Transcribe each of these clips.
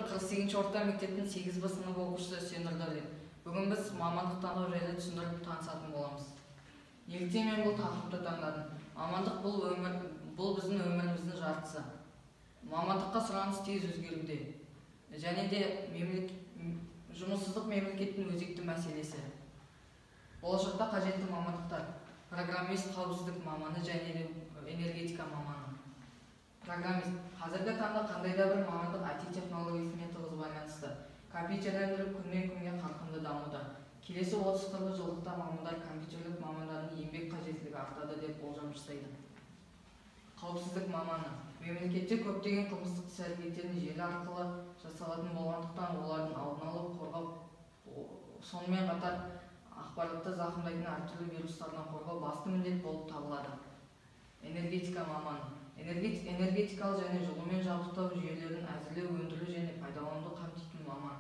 Нұрдың 48-ші орта мектептің 8-б сынып оқушысы Үсен Нұрдәулет. Бүгін біз мамандық таңдау жайлы түсіндіріп танысатын боламыз. Неліктен мен бұл тақырыпты таңдадым? Мамандық бұл біздің өміріміздің жартысы. Мамандыққа сұраныс тез өзгеруде. Және де жұмыссыздық мемлекеттің өзекті мәселесі. Болашақта қажетті мамандықтар: программист, қауіпсіздік маманы және де энергетика маманы. Программист қазіргі таңда қандай да бір мамандық IT технологиясымен тығыз байланысты. Компьютерлендіріп күннен күнге қарқынды дамуда. Келесі 30-40 жылдықта мамандар компьютерлік мамандардың еңбек қажеттілігі артады деп болжам жасайды. Қауіпсіздік маманы мемлекетте көптеген қылмыстық іс-әрекеттердің желі арқылы жасалатын болғандықтан олардың алдын алып қорғау, сонымен қатар ақпаратты зақымдайтын әртүрлі вирустардан қорғау басты міндет болып табылады. Энергетика маманы энергетикалық және жылумен жабдықтау жүйелерін әзірлеу, өндіру және пайдалануды қамтитын маман.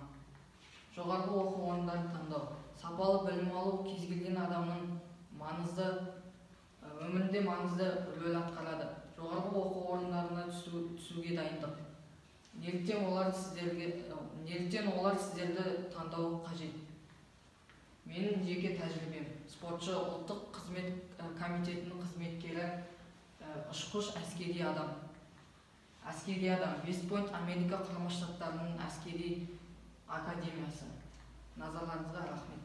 Жоғарғы оқу орындарын таңдау: сапалы білім алу кез келген адамның өмірінде маңызды рөл атқарады. Жоғарғы оқу орындарына түсуге дайындық. Неліктен олар сіздерді таңдауы қажет? Менің жеке тәжірибем: спортшы, ұлттық қызмет комитетінің қызметкері, ұшқыш, әскери адам. West Point Америка құрама штаттарының әскери академиясы. Назарларыңызға рахмет.